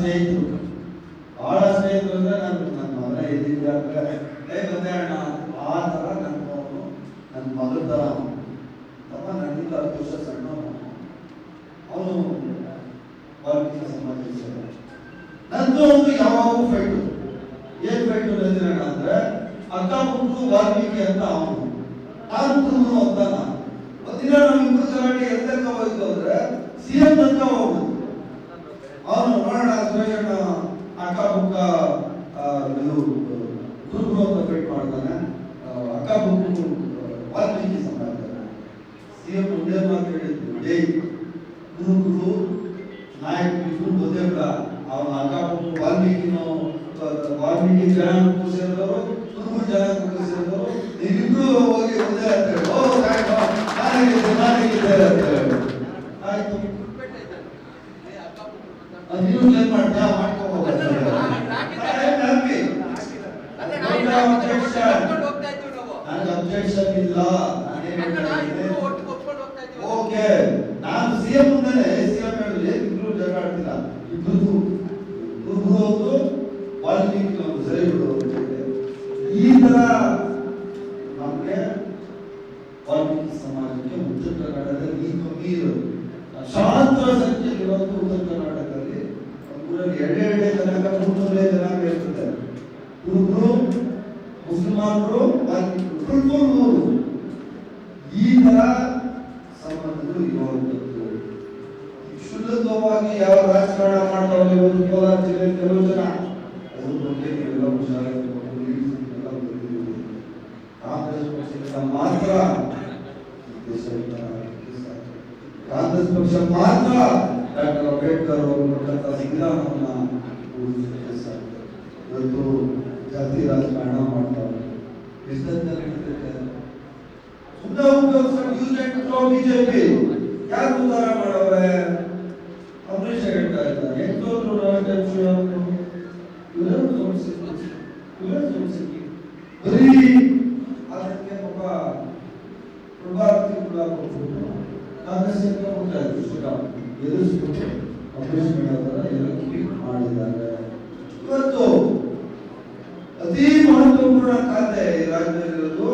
ಸ್ನೇಹಿತರು ಅಂದ್ರೆ ನನ್ನ ಮಗನ ಎದ್ದಿದ್ದಾಗ ಬಂದೆ ಅಣ್ಣ ಆ ಥರ ನನ್ನ ಮಗಳ ಥರ ತಮ್ಮ ನನ್ನಿಂದ 10 ವರ್ಷ ಸಣ್ಣ ಅವನು ವಾಲ್ಮೀಕಿ ಸಮಾಜ ಸೇವೆ. ನಂದು ಒಂದು ಯಾವಾಗ ಫೈಟು ಏನ್ ಫೈಟು ಅಣ್ಣ ಅಂದ್ರೆ ಅಕ್ಕಪಕ್ಕರು ವಾಲ್ಮೀಕಿ ಅಂತ ಅವನು ನಾನು ಕುರುಬರು ಅಂತ ನಾನು ಒಂದಿನ ನಮ್ಮಿಬ್ಬರು ಗಲಾಟೆ ಎಂತಕ್ಕ ಹೋಯ್ತು ಅಂದ್ರೆ ಸಿಎಂ ತನಕ ಹೋಗುದು. ಅವನು ನೋಡೋಣ ಸುರೇಶಣ್ಣ ಅಕ್ಕಪಕ್ಕ ಕುರುಬರು ಅಂತ ಫೈಟ್ ಮಾಡ್ತಾನೆ, ಅಕ್ಕಪಕ್ಕರು ವಾಲ್ಮೀಕಿ ಸಮಾಜ. ಸಿಎಂ ಒಂದೇ ಮಾತು ಹೇಳಿದ್ರು, ಕುರುಬರು ನಾಯಕರು ಇಬ್ರು ಗೊತ್ತೇ ಬಿಡ, ಅವನ ಅಕ್ಕಪಕ್ಕ ವಾಲ್ಮೀಕಿ ಜನಾಂಗಕ್ಕೂ ಸೇರಿದವರು ಕುರುಬರು ಜನಾಂಗಕ್ಕೂ ಸೇರಿದವರು ನೀವಿಬ್ರು ಹೋಗಿ ಒಂದೇ ಅಂತ ಹೇಳಿ ಆಯ್ತು. ನೀವು ಏನ್ ಮಾಡ್ತಾ ಮಾಡ್ಕೋಬಹುದು ಅಬ್ಜೆಕ್ಷನ್ ಇಲ್ಲ. ಓಕೆ, ನಾನು ಸಿಎಂ ಮುಂದೆ ಸಿಎಂ ಹೇಳಿದ್ರೆ ಇಬ್ರು ಜಗಳ ಆಡ್ತಿಲ್ಲ, ಇಬ್ರು ಹೌದು ವಾಲ್ಮೀಕಿ ಸರಿ ಬಿಡೋದು. ಈ ತರ ನಮ್ಗೆ ವಾಲ್ಮೀಕಿ ಸಮಾಜಕ್ಕೆ ಉತ್ತರ ಕರ್ನಾಟಕದಲ್ಲಿ ಈ ಕಮ್ಮಿ ಶಾಂತ ಸಂಖ್ಯೆ ಇರೋದು. ಉತ್ತರ ಕರ್ನಾಟಕದಲ್ಲಿ ಊರಲ್ಲಿ 2 ಜನಾಂಗ 300 ಜನಾಂಗ ಇರ್ತದೆ. ಕುರುಬರು, ಮುಸಲ್ಮಾನರು, ವಾಲ್ಮೀಕರು ಈ ತರ ಸಂಬಂಧಗಳು ಇರುವಂತದ್ದು. ಕ್ಷುಲ್ಲಕವಾಗಿ ಯಾವ ರಾಜಕಾರಣ ಮಾಡ್ತಾವೆ ಒಂದು ಕೋಲಾರ ಜಿಲ್ಲೆಯಲ್ಲಿ ಕೆಲವು ಜನ ಅದ್ರ ಬಗ್ಗೆ ನೀವೆಲ್ಲ ಹುಷಾರಾಗಿ ಕಾಂಗ್ರೆಸ್ ಪಕ್ಷದಿಂದ ಮಾತ್ರ ಕಾಂಗ್ರೆಸ್ ಪಕ್ಷ ಮಾತ್ರ ಡಾಕ್ಟರ್ ಅಂಬೇಡ್ಕರ್ ಅವರು ಕೊಟ್ಟಂತ ಸಂವಿಧಾನವನ್ನ ಇವತ್ತು ಜಾತಿ ರಾಜಕಾರಣ ಮಾಡ್ತಾರೆ. ಬಿಜೆಪಿ ಯಾರು ಉದ್ಧಾರ ಮಾಡವ್ರೆ? ಅಂಬರೀಷ್ ಹೇಳ್ತಾ ಇದ್ದಾರೆ ಎಂಟೋದ್ರು ಬರೀ ಅದಕ್ಕೆ ಒಬ್ಬ ಪ್ರಭಾವಿ ಕೂಡ ಕೊಟ್ಬಿಟ್ಟು ಕಾಂಗ್ರೆಸ್ ಎದುರಿಸ್ಬಿಟ್ಟು ಅಂಬರೀಷ್ ಮಾಡಿದ್ದಾರೆ. ಇವತ್ತು ಅತಿ ಮಹತ್ವಪೂರ್ಣ ಖಾತೆ ರಾಜ್ಯದಲ್ಲಿರೋದು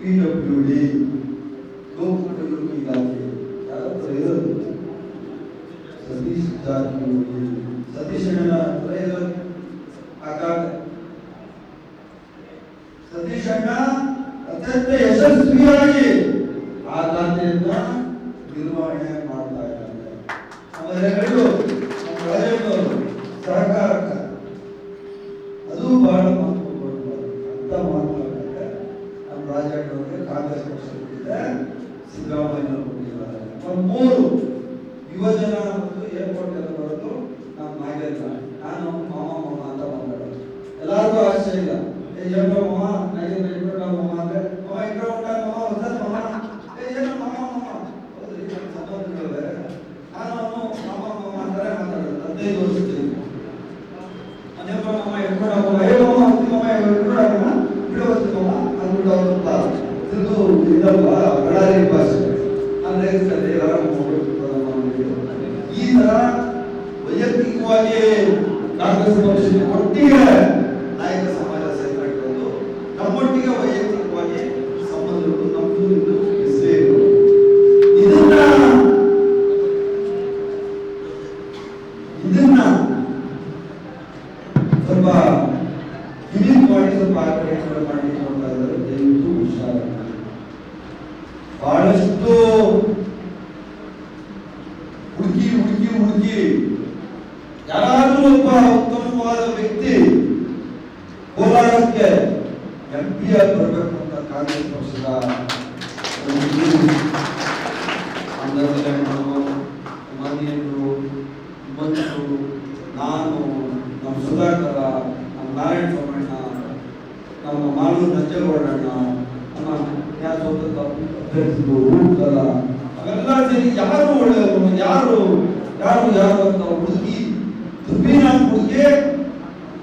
PWD ಲೋಕೋಪಯೋಗಿ ಇಲಾಖೆ. ಯಾರತ್ರ ಇರೋದು? ಸತೀಶ್ ಜಾರಕಿಹೊಳಿ. ಸತೀಶ್ ಅಣ್ಣ ಹತ್ರ ಇರೋದು ಆ ಖಾತೆ. ಸತೀಶ್ ಅಣ್ಣ ಅತ್ಯಂತ ಯಶಸ್ವಿಯಾಗಿ ಆ ಖಾತೆಯನ್ನ ನಿರ್ವಹಣೆ ಮಾಡ್ತಾ ಇದ್ದಾರೆ. ಅವರೆಲ್ಲರೂ ನಮ್ಮ ರಾಜ್ಯದವರು ಸಹಕಾರಕ ಅದು ಬಹಳ ಮಹತ್ವಪೂರ್ಣ ಅಂತ ಮಾತನಾಡುತ್ತೆ. ನಮ್ಮ ರಾಜ್ಯದವರಿಗೆ ಕಾಂಗ್ರೆಸ್ ಪಕ್ಷ ಕೊಟ್ಟಿದೆ, ಸಿದ್ದರಾಮಯ್ಯ ಕೊಟ್ಟಿದ್ದಾರೆ. 3 ಯುವಜನ ಮತ್ತು ಏರ್ಪೋರ್ಟ್ ಎಲ್ಲ ಬರೋದು ನಮ್ಮ ನಾಗೇಂದ್ರ. ನಾನು ಮಾಮ ಅಂತ ಮಾತಾಡೋದು ಎಲ್ಲರಿಗೂ ಆಶ್ಚರ್ಯ ಇಲ್ಲ. ಏನೋ ಮಾಮ ನಾಗೇಂದ್ರ ಇಟ್ಕೊಂಡ ಮಾಮ ಅಂದ್ರೆ ಮಾಮ ಇಟ್ಕೊಂಡ ಮಾಮ ಹೊಸ ಮಾಮ ಏನೋ ಮಾಮ ಹೌದ್ರಿ ಸಂಬಂಧಗಳೇ. ನಾನು ಮಾಮ ಅಂತಾರೆ ಮಾತಾಡೋದು 15 ವರ್ಷದಲ್ಲಿ ಅನೇಕ ಮಾಮ ಇಟ್ಕೊಂಡ ಮಾಮ ಏ ಮಾಮ ಅಂತಿ ಮಾಮ ಇಟ್ಕೊಂಡ ಮಾಮ ಬಿಡೋ ಹೊತ್ತು ಮಾಮ ಅಂದ್ಬಿಟ್ಟು ಅಂತ ಇದು ಇದಲ್ವಾ ಬಳ್ಳಾರಿ ಭಾಷೆ. ನಾನು ಹೇಳ್ತಾರೆ ಈ ತರ ವೈಯಕ್ತಿಕವಾಗಿ ಕಾಂಗ್ರೆಸ್ ಪಕ್ಷಕ್ಕೆ ಒಟ್ಟಿಗೆ ನಾಯಕ ಸಮಾಜ ಸೇರ್ಕೊಂಡಿರೋದು, ನಮ್ಮೊಟ್ಟಿಗೆ ವೈಯಕ್ತಿಕವಾಗಿ ಸಂಬಂಧಗಳು ನಮ್ದು ಇದು ಇರಬೇಕು. ಇದನ್ನ ಸ್ವಲ್ಪ ಯುನಿಕ್ ಮಾಡಿ ಸ್ವಲ್ಪ ಆರ್ಗನೈಸೇಷನ್ ಮಾಡಿ ನೋಡ್ತಾ ಇದ್ದಾರೆ. ದಯವಿಟ್ಟು ಹುಷಾರಾಗಿ. ಬಹಳಷ್ಟು ಹುಡುಕಿ ಯಾರಾದ್ರೂ ಒಬ್ಬ ಉತ್ತಮವಾದ ವ್ಯಕ್ತಿ ಹೋರಾಟಕ್ಕೆ MP ಆಗಿ ಬರಬೇಕು ಅಂತ ಕಾಂಗ್ರೆಸ್ ಪಕ್ಷದ ಮಾನ್ಯರು ಬಂಧು, ನಾನು, ನಮ್ಮ ಸುಧಾಕರ, ನಮ್ಮ ನಾರಾಯಣ ಸೋಮಣ್ಣ, ನಮ್ಮ ಮಾಲೂರು ನಂಜೇಗೌಡಣ್ಣ, ನಮ್ಮ ಅಭ್ಯರ್ಥಿಗಳು ಊಟರ ಅವೆಲ್ಲ ಸೇರಿ ಯಾರು ಒಳ್ಳೆಯವರು, ಯಾರು ಅಂತ ಹುಡುಗಿ ಹುಡುಗಿ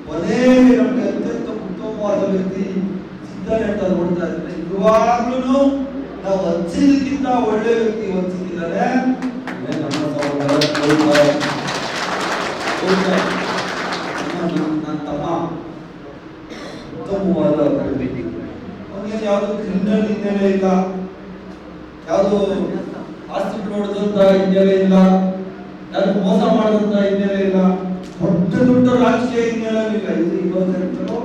ಕೊನೆಗೆ ನಮಗೆ ಅತ್ಯಂತ ಉತ್ತಮವಾದ ವ್ಯಕ್ತಿ ಸಿಗ್ತಾನೆ ಅಂತ ನೋಡ್ತಾ ಇದ್ದಾರೆ. ನಿಜವಾಗ್ಲೂ ನಾವು ಹಂಚಿದಕ್ಕಿಂತ ಒಳ್ಳೆ ವ್ಯಕ್ತಿ ಹಂಚಿದ್ದಾರೆ ನಮ್ಮ ಯಾವುದು ಕ್ರಿಮಿನಲ್ ಹಿನ್ನೆಲೆ ಇಲ್ಲ, ಯಾವುದು ಆಸ್ತಿ ನೋಡಿದಂತ ಹಿನ್ನೆಲೆ ಇಲ್ಲ, ಯಾರು ಮೋಸ ಮಾಡಿದಂತ ಹಿನ್ನೆಲೆ ಇಲ್ಲ, ದೊಡ್ಡ ರಾಜಕೀಯ ಹಿನ್ನೆಲೆ ಇಲ್ಲ. ಇದು ಇವತ್ತು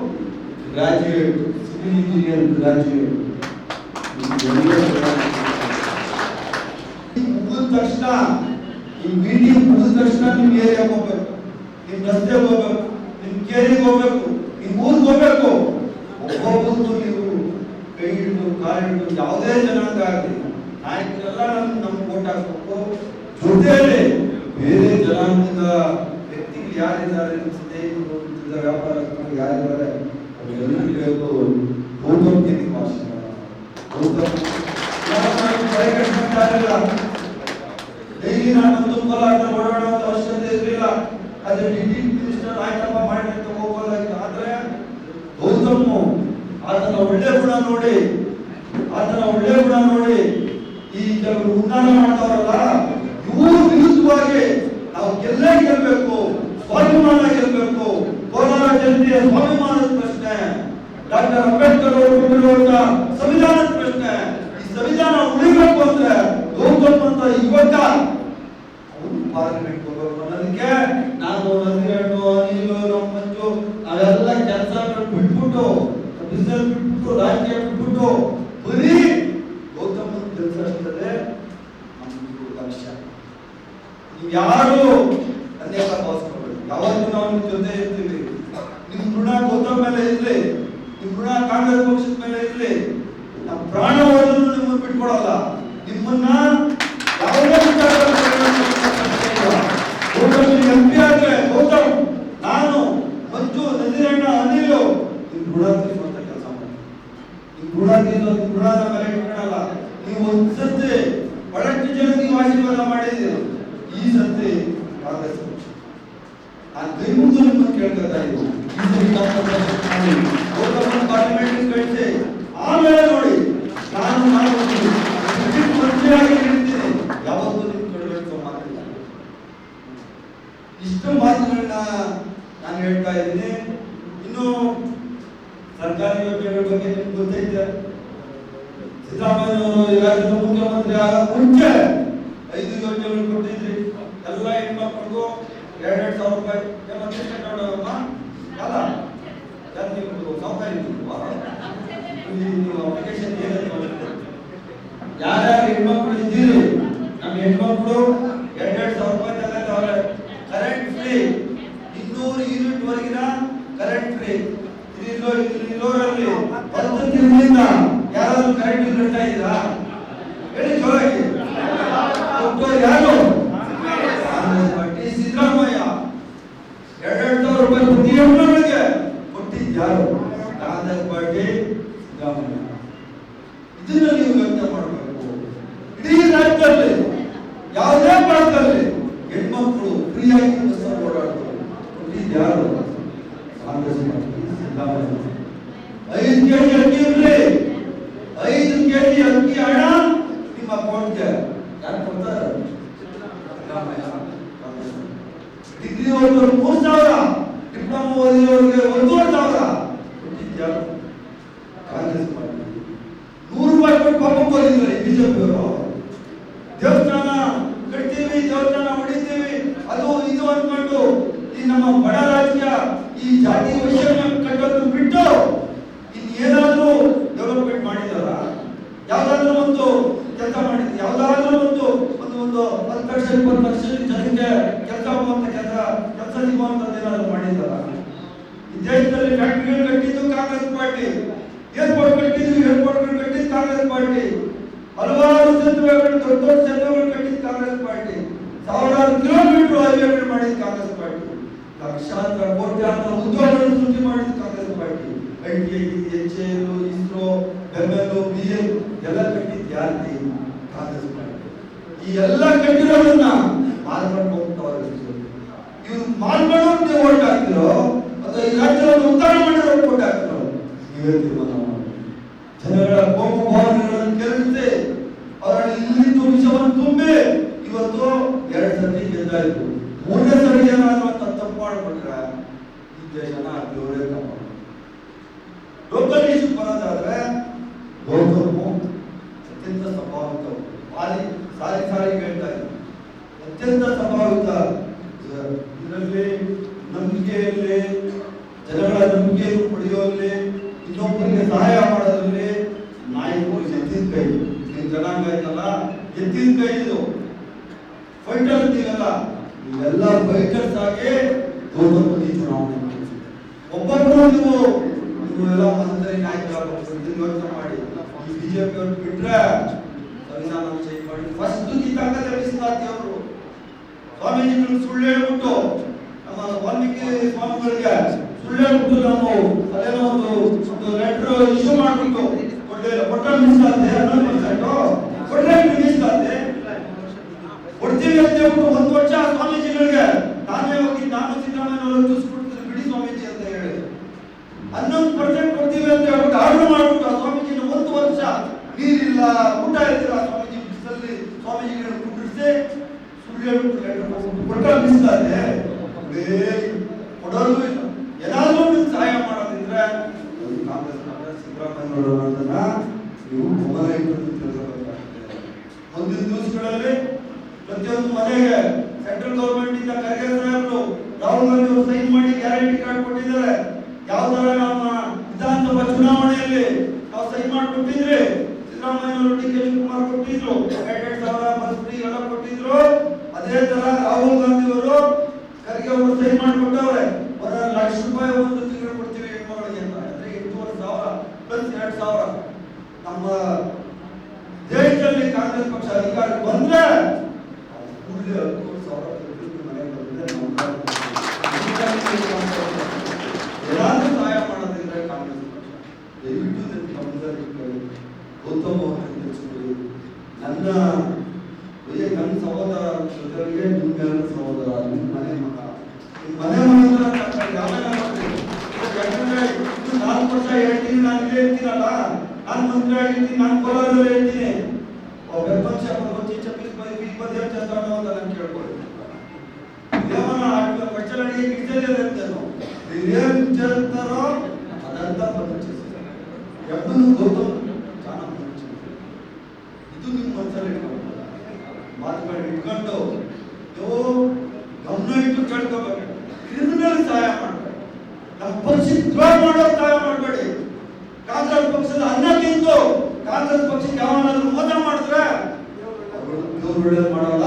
ಗ್ರಾಜುಯೇಟ್, ಸಿವಿಲ್ ಇಂಜಿನಿಯರ್ ಗ್ರಾಜುಯೇಟ್ ಮುಗಿದ ತಕ್ಷಣ, ಈ ಮೀಟಿಂಗ್ ಮುಗಿದ ತಕ್ಷಣ ನಿಮ್ ಏರಿಯಾಗೆ ಹೋಗ್ಬೇಕು, ನಿಮ್ ರಸ್ತೆಗೆ ಹೋಗ್ಬೇಕು, ನಿಮ್ ಕೇರಿಗೆ ಹೋಗ್ಬೇಕು, ನಿಮ್ ಊರಿಗೆ ಹೋಗ್ಬೇಕು. ಒಬ್ಬೊಬ್ಬರು ನೀವು ಕೈ ಹಿಡಿದು ಕಾಲು ಹಿಡಿದು ಯಾವುದೇ ಜನಾಂಗ ಆಗಲಿ ನಾಯಕರೆಲ್ಲ ನಮ್ಗೆ ಓಟ್ ಹಾಕ್ಬೇಕು. ಜೊತೆಯಲ್ಲಿ ಬೇರೆ ಜನಾಂಗದ ವ್ಯಕ್ತಿಗಳು ಯಾರಿದ್ದಾರೆ, ನಿಮ್ಮ ಸ್ನೇಹಿತರು, ವ್ಯಾಪಾರಸ್ಥರು ಯಾರಿದ್ದಾರೆ ಅವರೆಲ್ಲರಿಗೂ ಗೌತಮ್ಗೆ ನಿಮ್ಮ ಆಶೀರ್ವಾದ. ಡೈಲಿ ನಾನೊಂದು ಕೋಲಾಟ ಓಡಾಡೋ ಅವಶ್ಯಕತೆ ಇರಲಿಲ್ಲ. ಅದೇ ಡಿಪ್ಯೂಟಿ ಮಿನಿಸ್ಟರ್ ಆಯ್ತಪ್ಪ ಮಾಡಿ ಅಂತ ಹೋಗೋದಾಗಿತ್ತು. ಆದ್ರೆ ಗೌತಮ್ ಆತನ ಒಳ್ಳೆ ಗುಣ ನೋಡಿ, ಈ ಕೆಲವರು ಉನ್ನಾನ ಮಾಡ್ತಾರಲ್ಲ, ಇವರು ವಿರುದ್ಧವಾಗಿ ನಾವು ಗೆಲ್ಲಬೇಕು, ಸ್ವಾಭಿಮಾನ ಗೆಲ್ಲಬೇಕು. ಕೋಲಾರ ಜನತೆಯ ಸ್ವಾಭಿಮಾನದ ಪ್ರಶ್ನೆ, ಡಾಕ್ಟರ್ ಅಂಬೇಡ್ಕರ್ ಅವರು ಕೊಟ್ಟಿರುವಂತ ಸಂವಿಧಾನದ ಪ್ರಶ್ನೆ. ಈ ಸಂವಿಧಾನ ಉಳಿಬೇಕು ಅಂದ್ರೆ ಗೌತಮ್ ಅಂತ ಯುವಕ ಪಾರ್ಲಿಮೆಂಟ್ ಹೋಗಬೇಕು ಅನ್ನೋದಕ್ಕೆ ನಾನು ನದಿಹಣ್ಣು, ಅನಿಲು, ನಮ್ಮ ಮಂಜು ನಾವೆಲ್ಲ ಕೆಲಸಗಳು ಬಿಟ್ಬಿಟ್ಟು, ಬಿಸಿನೆಸ್ ಬಿಟ್ಬಿಟ್ಟು, ರಾಜಕೀಯ ಬಿಟ್ಬಿಟ್ಟು ಬರೀ ಗೌತಮ್ ಕೆಲಸ ಇರ್ತದೆ ನಮ್ದು ಲಕ್ಷ್ಯ. ನೀವು ಯಾರು ಅನ್ಯಾಯ ಭಾವಿಸ್ಕೊಳ್ಬೇಕು, ಯಾವತ್ತೂ ನಾವು ನಿಮ್ಮ ಜೊತೆ ಇರ್ತೀವಿ. ನಿಮ್ ಋಣ ಗೌತಮ್ ಮೇಲೆ ಇರ್ಲಿ, ನಿಮ್ ಋಣ ಕಾಂಗ್ರೆಸ್ ಪಕ್ಷದ ಮೇಲೆ ಇರ್ಲಿ. ನಮ್ಮ ಪ್ರಾಣ ಹೋದ್ರು ನಿಮ್ಮನ್ನು ಬಿಟ್ಕೊಡಲ್ಲ. ನಿಮ್ಮನ್ನ ಯಾವುದೇ ಎಂಪಿ ಆದ್ರೆ ಗೌತಮ್, ನಾನು, ಮಂಜು, ನದಿರಣ್ಣ, ಅನಿಲು ನಿಮ್ ಋಣ ತೀರಿಸುವಂತ ಕೆಲಸ ಮಾಡಿ. ನಿಮ್ ಋಣ ತೀರಿಸೋ, ನಿಮ್ ಋಣದ ಮೇಲೆ ಇಟ್ಕೊಳ್ಳಲ್ಲ. ನೀವು ಒಂದ್ ಸತಿ ಬಹಳಷ್ಟು ಜನ ನೀವು ಆಶೀರ್ವಾದ ಮಾಡಿದ್ದೀರಿ. ಈ ಸತಿ ಕಾಂಗ್ರೆಸ್ ಪಕ್ಷ ನಾನು ಕೈ ಮುಗಿದು ನಿಮ್ಮನ್ನು ಕೇಳ್ಕೊತಾ ಇದ್ದೀನಿ. ಗೌತಮ್ ಪಾರ್ಲಿಮೆಂಟ್ ಕಳಿಸಿ, ಆಮೇಲೆ ನೋಡಿ ನಾನು ಮಂತ್ರಿಯಾಗಿ ಹೇಳ್ತೀನಿ. ಯಾವತ್ತೂ ನಿಮ್ ಕಡೆ ಮಾತಿಲ್ಲ. ಇಷ್ಟು ಮಾತುಗಳನ್ನ ನಾನು ಹೇಳ್ತಾ ಇದ್ದೀನಿ. ಇನ್ನು ಸರ್ಕಾರಿ ಯೋಜನೆಗಳ ಬಗ್ಗೆ ನಿಮ್ಗೆ ಗೊತ್ತೈತೆ. ಸಿದ್ದರಾಮಯ್ಯನವರು ಈ ರಾಜ್ಯದ ಮುಖ್ಯಮಂತ್ರಿ ಆಗ ಮುಂಚೆ 5 ಯೋಜನೆಗಳು ಕೊಟ್ಟಿದ್ರಿ. ಎಲ್ಲ ಹೆಣ್ಮಕ್ಳಿಗೂ 2,000 ರೂಪಾಯಿ ಅಲ್ಲ ನೀವು ಅಪ್ಲಿಕೇಶನ್ ಯಾರ್ಯಾರು ಹೆಣ್ಮಕ್ಳು ಇದ್ದೀರಿ, ನಮ್ಮ ಹೆಣ್ಮಕ್ಳು 2,000 ರೂಪಾಯಿ ತಗೋತಾವ್ರೆ. ಕರೆಂಟ್ ಫ್ರೀ, 200 ಯೂನಿಟ್ ವರೆಗಿನ ಕರೆಂಟ್ ಫ್ರೀ. ಇರೋರಲ್ಲಿ 10 ತಿಂಗಳಿಂದ ಯಾರಾದ್ರೂ ಕರೆಂಟ್ ಬಿಲ್ ಕಟ್ತಾ ಇದ್ದೀರಾ? ಹೇಳಿ ಜೋರಾಗಿ. ಯಾರು? ಸಿದ್ದರಾಮಯ್ಯ 2,000 ರೂಪಾಯಿ ಪ್ರತಿ ಹೆಣ್ಮಕ್ಳಿಗೆ ಕೊಟ್ಟಿದ್ಯಾರು? ಕಾಂಗ್ರೆಸ್ ಪಾರ್ಟಿ, ಸಿದ್ದರಾಮಯ್ಯ. ಇದನ್ನ ನೀವು ಯೋಚನೆ ಮಾಡಬೇಕು. ಇಡೀ ರಾಜ್ಯದಲ್ಲಿ ಯಾವುದೇ ಭಾಗದಲ್ಲಿ ಹೆಣ್ಮಕ್ಳು ಫ್ರೀಯಾಗಿ ಬಸ್ ಓಡಾಡ್ತಾರೆ. ಕೊಟ್ಟಿದ್ಯಾರು? ಕಾಂಗ್ರೆಸ್ ಪಾರ್ಟಿ, ಸಿದ್ದರಾಮಯ್ಯ. 5 ಕೆಜಿ ಅಕ್ಕಿ ಇರ್ಲಿ, 5 ಕೆಜಿ ಅಕ್ಕಿ ಹಣ ನಿಮ್ಮ ಅಕೌಂಟ್ಗೆ ಯಾರು ಕೊಡ್ತಾರೆ? ಸಿದ್ದರಾಮಯ್ಯ. ಡಿಗ್ರಿ ಓದೋರು 3,000, ಡಿಪ್ಲೊಮಾ ಓದಿರೋರಿಗೆ 1,500 ಕೊಟ್ಟಿದ್ಯಾರು? ಕಾಂಗ್ರೆಸ್ ಪಾರ್ಟಿ. 100 ರೂಪಾಯಿ ಕೊಟ್ಟು ಪಾಪ ಓದಿದ್ರೆ ಬಿಜೆಪಿ ಅವರು. ದೇವಸ್ಥಾನ ಕಟ್ತೀವಿ, ದೇವಸ್ಥಾನ ಹೊಡಿತೀವಿ, ಅದು ಇದು ಅಂದ್ಕೊಂಡು ಈ ನಮ್ಮ ಬಡ ರಾಜ್ಯ ಈ ಜಾತಿ ವೈಷಮ್ಯ ಕಟ್ಟೋದು ಬಿಟ್ಟು ಇನ್ನೇನಾದ್ರೂ ಡೆವಲಪ್ಮೆಂಟ್ ಮಾಡಿದಾರ? ಯಾವ್ದಾದ್ರು ಒಂದು ಕೆಲಸ ಮಾಡಿದ್ರು? ಯಾವ್ದಾದ್ರು ಒಂದು 10 ಲಕ್ಷ 20 ಲಕ್ಷ ಜನಕ್ಕೆ ಕೆಲಸ ಆಗುವಂತ ಕೆಲಸ ಸಿಗುವಂತದ್ದು ಏನಾದ್ರು ಮಾಡಿದಾರ? ಈ ದೇಶದಲ್ಲಿ ಫ್ಯಾಕ್ಟರಿಗಳು ಕಟ್ಟಿದ್ದು ಕಾಂಗ್ರೆಸ್ ಪಾರ್ಟಿ, ಏರ್ಪೋರ್ಟ್ ಕಟ್ಟಿದ್ದು ಕಾಂಗ್ರೆಸ್ ಪಾರ್ಟಿ, ಹಲವಾರು ಸೇತುವೆಗಳು, ದೊಡ್ಡ ಸೇತುವೆಗಳು ಕಟ್ಟಿದ್ದು ಕಾಂಗ್ರೆಸ್ ಪಾರ್ಟಿ, ಸಾವಿರಾರು ಕಿಲೋಮೀಟರ್ ಹೈವೇಗಳು ಮಾಡಿದ್ದು ಕಾಂಗ್ರೆಸ್ ಪಾರ್ಟಿ, ಲಕ್ಷಾಂತರ ಕೋಟ್ಯಾಂತರ ಉದ್ಯೋಗಗಳನ್ನು ಸೃಷ್ಟಿ ಮಾಡಿದ್ದು Congress party. ITI, HAL, ISRO, ML, BL ಎಲ್ಲ ಕಟ್ಟಿದ್ದು ಯಾರಿಗೆ? ಕಾಂಗ್ರೆಸ್ ಪಾರ್ಟಿ. ಈ ಎಲ್ಲ ಕಟ್ಟಿರೋದನ್ನ ಮಾರ್ಕೊಂಡು ಹೋಗ್ತಾವ್ರೆ. ಇವ್ರು ಮಾರ್ಕೊಂಡು ನೀವು ಓಟ್ ಹಾಕ್ತಿರೋ ಅಥವಾ ಈ ರಾಜ್ಯವನ್ನು ಉದ್ಧಾರ ಮಾಡಿರೋ ಓಟ್ ಹಾಕ್ತಿರೋ? ನೀವೇ ತೀರ್ಮಾನ ಮಾಡಿ. ಜನಗಳ ಕೋಮು ಭಾವನೆಗಳನ್ನು ಕೆರಳಿಸಿ ಅವರಲ್ಲಿ ಇಲ್ಲಿಂದು ವಿಷವನ್ನು ತುಂಬಿ ಇವತ್ತು 2 ಸತಿ ಗೆದ್ದಾಯಿತು. 3ನೇ ಸರಿ ಏನಾದ್ರು ತಪ್ಪು ಮಾಡಿಕೊಂಡ್ರೆ ಈ ದೇಶನ ದೇವರೇ ಕಾಪಾಡ. ಲೋಕಲ್ ಇಶ್ಯೂ ಬರೋದಾದ್ರೆ ಫೈಟರ್ಸ್ ಆಗಿ ಗೌತಮ್ ಈ ಚುನಾವಣೆ ಒಬ್ಬೊಬ್ಬರು ನೀವು ಎಲ್ಲ ಮಂತ್ರಿ ನಾಯಕರಾಗಬೇಕು ಯೋಚನೆ ಮಾಡಿ. ಈ ಬಿಜೆಪಿ ಅವ್ರು ಬಿಟ್ರೆ ಸಂವಿಧಾನ ಚೇಂಜ್ ಮಾಡಿ ಫಸ್ಟ್ ಕಿತ್ತಾಕತೆ ಮೀಸಲಾತಿ ಅವರು ಸ್ವಾಮೀಜಿಗಳು ಸುಳ್ಳು ಹೇಳ್ಬಿಟ್ಟು ನಮ್ಮ ವಾಲ್ಮೀಕಿ ಸ್ವಾಮಿಗಳಿಗೆ ಸುಳ್ಳು ಹೇಳ್ಬಿಟ್ಟು ನಾವು ಅದೇನೋ ಒಂದು ಲೆಟರ್ ಇಶ್ಯೂ ಮಾಡ್ಬಿಟ್ಟು ಕೊಟ್ಟ ಮೀಸಲಾತಿ 11% ಕೊಟ್ಟರೆ ಮೀಸಲಾತಿ ಕೊಡ್ತೀವಿ ಅಂತ ಹೇಳ್ಬಿಟ್ಟು 1 ವರ್ಷ ಸ್ವಾಮೀಜಿಗಳಿಗೆ ನಾನೇ ಹೋಗಿ ನಾನು ಸಿದ್ದರಾಮಯ್ಯ ಚೂಸ್ಬಿಡ್ತೀನಿ ಬಿಡಿ ಸ್ವಾಮೀಜಿ ಅಂತ ಹೇಳಿ 11% ಕೊಡ್ತೀವಿ ಅಂತ ಹೇಳ್ಬಿಟ್ಟು ಆರ್ಡರ್ ಮಾಡ್ಬಿಟ್ಟು ಆ ಸ್ವಾಮೀಜಿನ 1 ವರ್ಷ ನೀರಿಲ್ಲ ಊಟ ಇರ್ತೀರ ಸ್ವಾಮೀಜಿ ಬಿಸಿಲಲ್ಲಿ ಸ್ವಾಮೀಜಿಗಳನ್ನು ಕುಂಡಿಸಿ ಸುಳ್ಳು ಹೇಳ್ಬಿಟ್ಟು ಲೆಟರ್ ಕೊಟ್ಟ ಮೀಸಲಾತಿ ಕೊಡೋದು ಇಲ್ಲ. ಏನಾದ್ರೂ ನೀವು ಸಹಾಯ ಮಾಡೋದಿದ್ರೆ ಕಾಂಗ್ರೆಸ್ ಸಿದ್ದರಾಮಯ್ಯ ಅಂತನ ನೀವು ಗಮನ ಇಟ್ಟು ತಿಳ್ಕೊಬೇಕಾಗ್ತದೆ. ಮುಂದಿನ ದಿವಸಗಳಲ್ಲಿ ಪ್ರತಿಯೊಂದು ಮನೆಗೆ ಸೆಂಟ್ರಲ್ ಗವರ್ಮೆಂಟ್ ಇಂದ ಖರ್ಗೆ ಸಾಹೇಬರು ರಾಹುಲ್ ಗಾಂಧಿ ಅವರು ಸೈನ್ ಮಾಡಿ ಗ್ಯಾರಂಟಿ ಕಾರ್ಡ್ ಕೊಟ್ಟಿದ್ದಾರೆ. ಯಾವ ತರ ನಮ್ಮ ವಿಧಾನಸಭಾ ಚುನಾವಣೆಯಲ್ಲಿ ನಾವು ಸೈನ್ ಮಾಡಿಕೊಟ್ಟಿದ್ರಿ, ಸಿದ್ದರಾಮಯ್ಯ ಅವರು ಡಿ ಕೆ ಶಿವಕುಮಾರ್ ಕೊಟ್ಟಿದ್ರು, 2,000 ಬಸ್ ಫ್ರೀ ಎಲ್ಲ ಕೊಟ್ಟಿದ್ರು. ಅದೇ ತರ ರಾಹುಲ್ ಗಾಂಧಿ ಅವರು ಖರ್ಗೆ ಅವರು ಸೈನ್ ಮಾಡಿಕೊಟ್ಟವ್ರೆ. 1 ಲಕ್ಷ ರೂಪಾಯಿ ಒಂದು ತಿಂಗಳು ಕೊಡ್ತೀವಿ ಹೆಣ್ಮಗಳಿಗೆ ಅಂತ. ಅಂದ್ರೆ 8,500 ಪ್ಲಸ್ 2,000. ನಮ್ಮ ದೇಶದಲ್ಲಿ ಕಾಂಗ್ರೆಸ್ ಪಕ್ಷ ಅಧಿಕಾರಕ್ಕೆ ಬಂದ್ರೆ ಕೂಡಲೇ 10,000 ಮನೆಗೆ ಬಂದ್ರೆ ಏನಾದ್ರೂ ಸಹಾಯ ಮಾಡೋದಿದ್ರೆ ಕಾಂಗ್ರೆಸ್ ಪಕ್ಷ ದಯವಿಟ್ಟು ಗೌತಮ್ ನನ್ನ ಸಹೋದರ ಜೊತೆಗೆ ನಿಮ್ಮೆಲ್ಲ ಸಹೋದರ, ನಿಮ್ಮ ಮನೆ ಮಗ, ನಿಮ್ಮ ಮನೆ ಮಗ ಯಾವಾಗ 4 ವರ್ಷ ಹೇಳ್ತೀನಿ, ನಾನು ಇಲ್ಲೇ ಇರ್ತೀನಲ್ಲ, ನಾನು ಮಂತ್ರಿ ಆಗಿರ್ತೀನಿ, ನಾನು ಕೋಲಾರದಲ್ಲಿ ಹೇಳ್ತೀನಿ. వెల్కమ్ చెప్పండి వచ్చి చెప్పి 20 ఏం చేస్తాడో అని కేಳ್ಕೊಳ್ಳಿ. ఏమన్నా క్వశ్చన్ అడిగి గిట్టలేదు నేను మీరేం చేస్తారో అదంతా పని చేస్తారు. ఎప్పుడు గౌతమ్ చాలా మంచి ಇದು ನಿಮ್ಮ ಮನಸ್ಸಲ್ಲಿ ಮಾತುಗಳು ಇಟ್ಕೊಂಡು ನೀವು ಗಮನ ಇಟ್ಟು ಕೇಳ್ಕೋಬೇಕು. ಕ್ರಿಮಿನಲ್ ಸಹಾಯ ಮಾಡಬೇಡಿ, ನಮ್ಮ ಪಕ್ಷಕ್ಕೆ ದ್ರೋಹ ಮಾಡೋ ಸಹಾಯ ಮಾಡಬೇಡಿ. ಕಾಂಗ್ರೆಸ್ ಪಕ್ಷದ ಅನ್ನ ತಿಂದು ಕಾಂಗ್ರೆಸ್ ಪಕ್ಷಕ್ಕೆ ಯಾವನಾದ್ರೂ ಮೋಸ ಮಾಡಿದ್ರೆ ದೇವ್ರು ಒಳ್ಳೇದು ಮಾಡಲ್ಲ,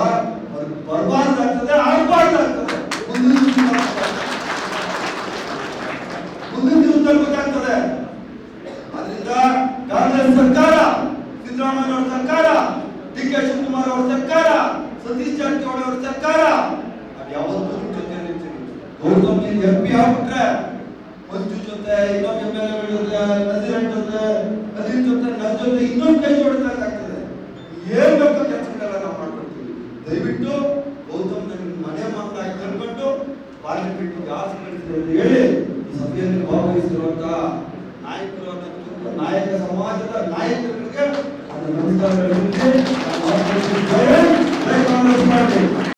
ಅವ್ರಿಗೆ ಬರಬಾರ್ದಾಗ್ತದೆ, ಆಗಬಾರ್ದಾಗ್ತದೆ. ಮುಂದಿನ ದಿವಸದಲ್ಲಿ ಗೊತ್ತಾಗ್ತದೆ. ಆದ್ರಿಂದ ಕಾಂಗ್ರೆಸ್ ಸರ್ಕಾರ, ಸಿದ್ದರಾಮಯ್ಯ ಅವರ ಸರ್ಕಾರ, ಡಿ ಕೆ ಶಿವಕುಮಾರ್ ಅವರ ಸರ್ಕಾರ, ಸತೀಶ್ ಜಾರಕಿಹೊಳಿ ಅವರ ಸರ್ಕಾರ ಯಾವತ್ತೂ ಜೊತೆ ನಿಂತಿದೆ. ಗೌತಮ್ MP ಆಗ್ಬಿಟ್ರೆ ಮಂಜು ಜೊತೆ, ಇನ್ನೊಂದು MLA ಜೊತೆ, ನಜೀರ್ ಜೊತೆ, ನಜೀರ್ ಜೊತೆ, ನನ್ನ ಜೊತೆ ಇನ್ನೊಂದು ಕೈ ಜೋಡಿಸಬೇಕಾಗ್ತದೆ. ಏನ್ ಬೇಕೋ ಕೆಲಸಗಳೆಲ್ಲ ನಾವು ಮಾಡ್ಕೊಡ್ತೀವಿ. ದಯವಿಟ್ಟು ಗೌತಮ್ ನನ್ನ ಮನೆ ಮಕ್ಕಳಾಗಿ ಕರ್ಕೊಂಡು ಪಾರ್ಲಿಮೆಂಟ್ ಜಾಸ್ತಿ ಕಳಿಸಿದೆ ಅಂತ ಹೇಳಿ ಈ ಸಭೆಯಲ್ಲಿ ಭಾಗವಹಿಸಿರುವಂತಹ ನಾಯಕರು, ನಾಯಕ ಸಮಾಜದ ನಾಯಕರಿಗೆ ನನ್ನ ನಮಸ್ಕಾರಗಳು.